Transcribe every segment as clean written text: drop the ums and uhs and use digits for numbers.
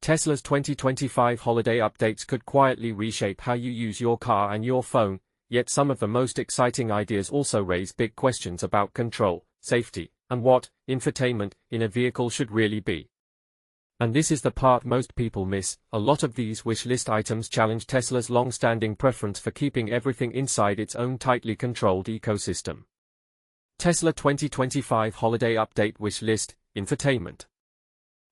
Tesla's 2025 holiday updates could quietly reshape how you use your car and your phone, yet some of the most exciting ideas also raise big questions about control, safety, and what infotainment in a vehicle should really be. And this is the part most people miss. A lot of these wish list items challenge Tesla's long-standing preference for keeping everything inside its own tightly controlled ecosystem. Tesla 2025 holiday update wish list, infotainment.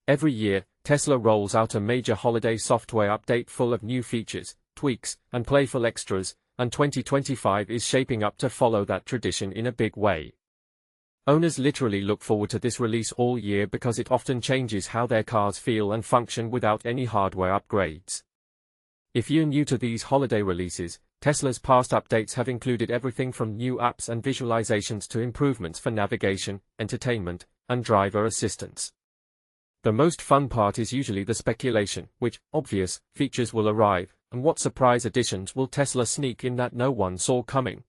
Every year, Tesla rolls out a major holiday software update full of new features, tweaks, and playful extras, and 2025 is shaping up to follow that tradition in a big way. Owners literally look forward to this release all year because it often changes how their cars feel and function without any hardware upgrades. If you're new to these holiday releases, Tesla's past updates have included everything from new apps and visualizations to improvements for navigation, entertainment, and driver assistance. The most fun part is usually the speculation, which obvious features will arrive, and what surprise additions will Tesla sneak in that no one saw coming.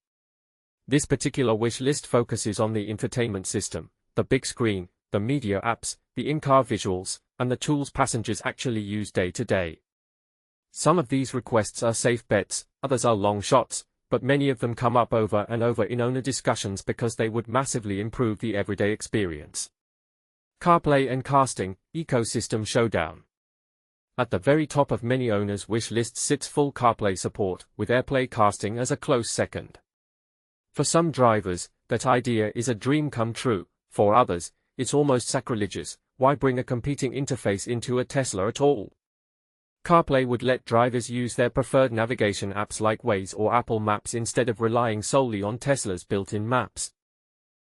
This particular wish list focuses on the infotainment system, the big screen, the media apps, the in-car visuals, and the tools passengers actually use day to day. Some of these requests are safe bets, others are long shots, but many of them come up over and over in owner discussions because they would massively improve the everyday experience. CarPlay and casting, ecosystem showdown. At the very top of many owners' wish lists sits full CarPlay support, with AirPlay casting as a close second. For some drivers, that idea is a dream come true. For others, it's almost sacrilegious. Why bring a competing interface into a Tesla at all? CarPlay would let drivers use their preferred navigation apps like Waze or Apple Maps instead of relying solely on Tesla's built-in maps.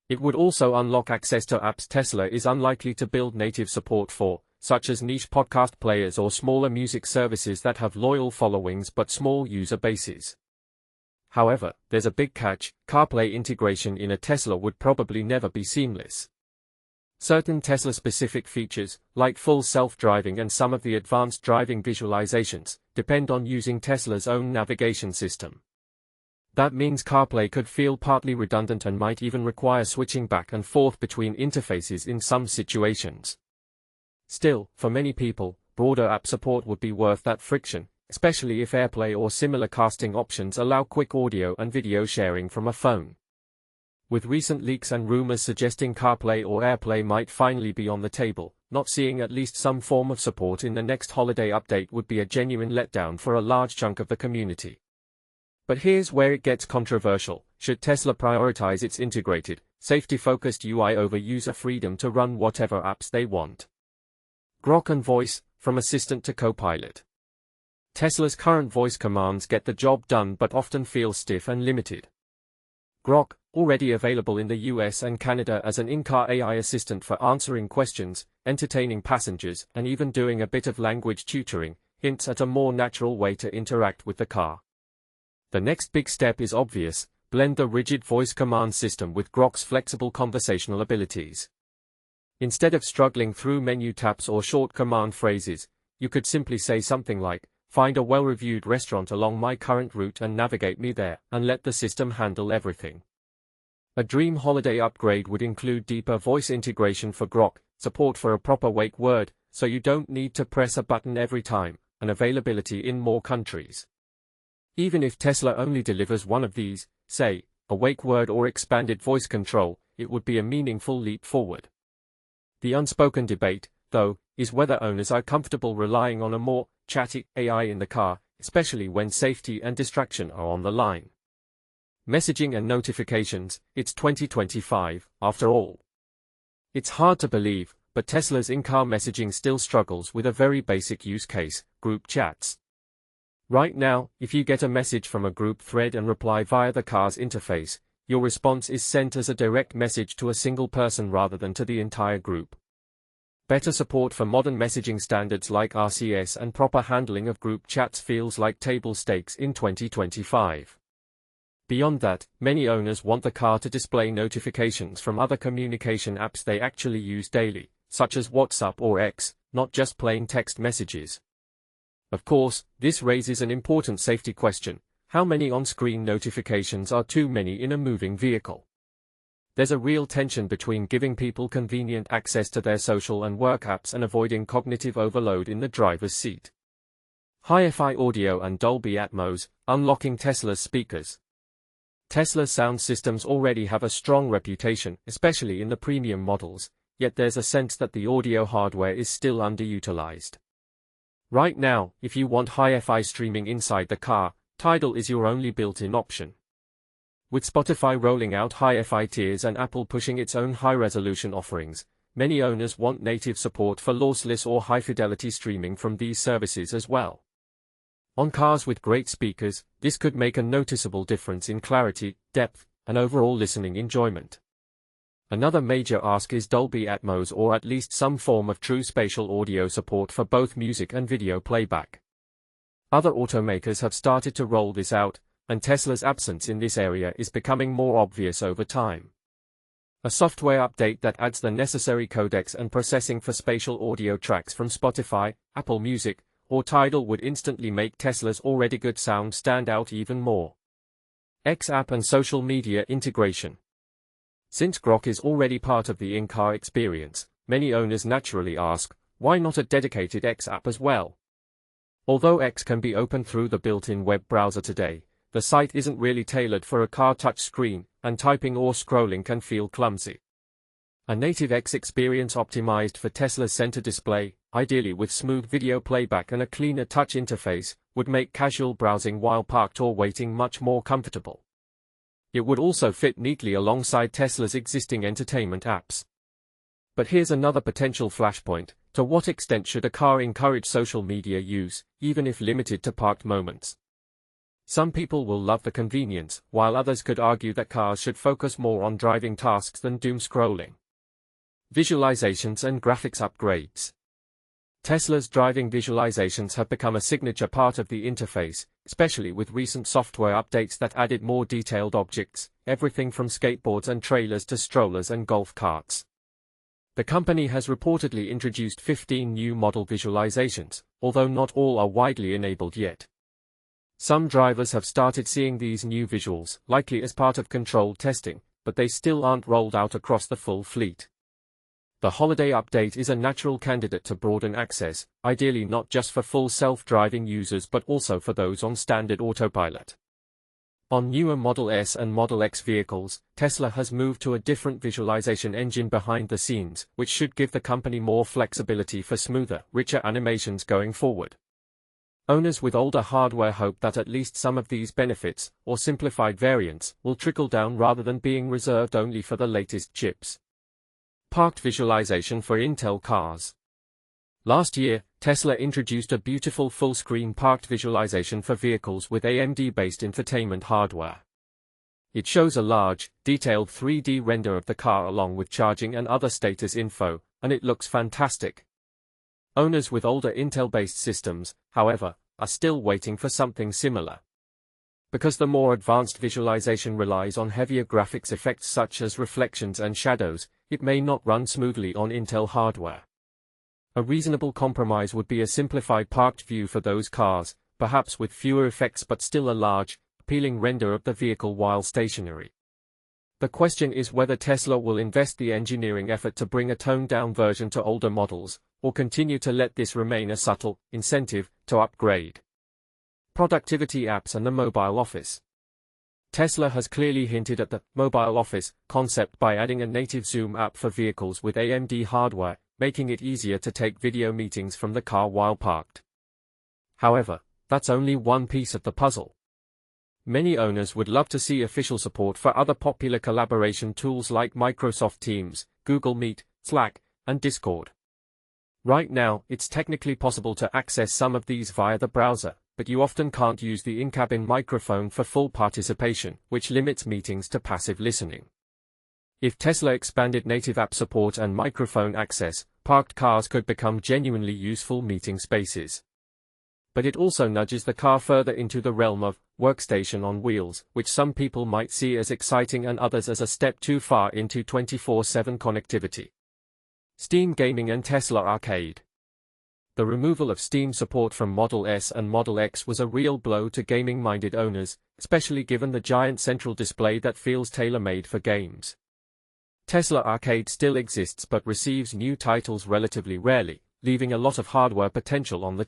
It would also unlock access to apps Tesla is unlikely to build native support for, such as niche podcast players or smaller music services that have loyal followings but small user bases. However, there's a big catch: CarPlay integration in a Tesla would probably never be seamless. Certain Tesla-specific features, like full self-driving and some of the advanced driving visualizations, depend on using Tesla's own navigation system. That means CarPlay could feel partly redundant and might even require switching back and forth between interfaces in some situations. Still, for many people, broader app support would be worth that friction, especially if AirPlay or similar casting options allow quick audio and video sharing from a phone. With recent leaks and rumors suggesting CarPlay or AirPlay might finally be on the table, not seeing at least some form of support in the next holiday update would be a genuine letdown for a large chunk of the community. But here's where it gets controversial. Should Tesla prioritize its integrated, safety-focused UI over user freedom to run whatever apps they want? Grok and voice, from assistant to co-pilot. Tesla's current voice commands get the job done but often feel stiff and limited. Grok, already available in the US and Canada as an in-car AI assistant for answering questions, entertaining passengers, and even doing a bit of language tutoring, hints at a more natural way to interact with the car. The next big step is obvious: blend the rigid voice command system with Grok's flexible conversational abilities. Instead of struggling through menu taps or short command phrases, you could simply say something like, "Find a well-reviewed restaurant along my current route and navigate me there," and let the system handle everything. A dream holiday upgrade would include deeper voice integration for Grok, support for a proper wake word, so you don't need to press a button every time, and availability in more countries. Even if Tesla only delivers one of these, say, a wake word or expanded voice control, it would be a meaningful leap forward. The unspoken debate, though, is whether owners are comfortable relying on a more chatty AI in the car, especially when safety and distraction are on the line. Messaging and notifications, it's 2025, after all. It's hard to believe, but Tesla's in-car messaging still struggles with a very basic use case: group chats. Right now, if you get a message from a group thread and reply via the car's interface, your response is sent as a direct message to a single person rather than to the entire group. Better support for modern messaging standards like RCS and proper handling of group chats feels like table stakes in 2025. Beyond that, many owners want the car to display notifications from other communication apps they actually use daily, such as WhatsApp or X, not just plain text messages. Of course, this raises an important safety question: how many on-screen notifications are too many in a moving vehicle? There's a real tension between giving people convenient access to their social and work apps and avoiding cognitive overload in the driver's seat. Hi-Fi audio and Dolby Atmos, unlocking Tesla's speakers. Tesla's sound systems already have a strong reputation, especially in the premium models, yet there's a sense that the audio hardware is still underutilized. Right now, if you want hi-fi streaming inside the car, Tidal is your only built-in option. With Spotify rolling out hi-fi tiers and Apple pushing its own high-resolution offerings, many owners want native support for lossless or high-fidelity streaming from these services as well. On cars with great speakers, this could make a noticeable difference in clarity, depth, and overall listening enjoyment. Another major ask is Dolby Atmos or at least some form of true spatial audio support for both music and video playback. Other automakers have started to roll this out, and Tesla's absence in this area is becoming more obvious over time. A software update that adds the necessary codecs and processing for spatial audio tracks from Spotify, Apple Music, or Tidal would instantly make Tesla's already good sound stand out even more. X-App and social media integration. Since Grok is already part of the in-car experience, many owners naturally ask, why not a dedicated X-App as well? Although X can be opened through the built-in web browser today, the site isn't really tailored for a car touchscreen, and typing or scrolling can feel clumsy. A native X experience optimized for Tesla's center display, ideally with smooth video playback and a cleaner touch interface, would make casual browsing while parked or waiting much more comfortable. It would also fit neatly alongside Tesla's existing entertainment apps. But here's another potential flashpoint: to what extent should a car encourage social media use, even if limited to parked moments? Some people will love the convenience, while others could argue that cars should focus more on driving tasks than doom scrolling. Visualizations and graphics upgrades. Tesla's driving visualizations have become a signature part of the interface, especially with recent software updates that added more detailed objects, everything from skateboards and trailers to strollers and golf carts. The company has reportedly introduced 15 new model visualizations, although not all are widely enabled yet. Some drivers have started seeing these new visuals, likely as part of controlled testing, but they still aren't rolled out across the full fleet. The holiday update is a natural candidate to broaden access, ideally not just for full self-driving users but also for those on standard autopilot. On newer Model S and Model X vehicles, Tesla has moved to a different visualization engine behind the scenes, which should give the company more flexibility for smoother, richer animations going forward. Owners with older hardware hope that at least some of these benefits, or simplified variants, will trickle down rather than being reserved only for the latest chips. Parked visualization for Intel cars. Last year, Tesla introduced a beautiful full-screen parked visualization for vehicles with AMD-based infotainment hardware. It shows a large, detailed 3D render of the car along with charging and other status info, and it looks fantastic. Owners with older Intel-based systems, however, are still waiting for something similar. Because the more advanced visualization relies on heavier graphics effects such as reflections and shadows, it may not run smoothly on Intel hardware. A reasonable compromise would be a simplified parked view for those cars, perhaps with fewer effects but still a large, appealing render of the vehicle while stationary. The question is whether Tesla will invest the engineering effort to bring a toned-down version to older models, or continue to let this remain a subtle incentive to upgrade. Productivity apps and the mobile office. Tesla has clearly hinted at the mobile office concept by adding a native Zoom app for vehicles with AMD hardware, making it easier to take video meetings from the car while parked. However, that's only one piece of the puzzle. Many owners would love to see official support for other popular collaboration tools like Microsoft Teams, Google Meet, Slack, and Discord. Right now, it's technically possible to access some of these via the browser, but you often can't use the in-cabin microphone for full participation, which limits meetings to passive listening. If Tesla expanded native app support and microphone access, parked cars could become genuinely useful meeting spaces. But it also nudges the car further into the realm of workstation on wheels, which some people might see as exciting and others as a step too far into 24/7 connectivity. Steam Gaming and Tesla Arcade. The removal of Steam support from Model S and Model X was a real blow to gaming-minded owners, especially given the giant central display that feels tailor-made for games. Tesla Arcade still exists but receives new titles relatively rarely, leaving a lot of hardware potential on the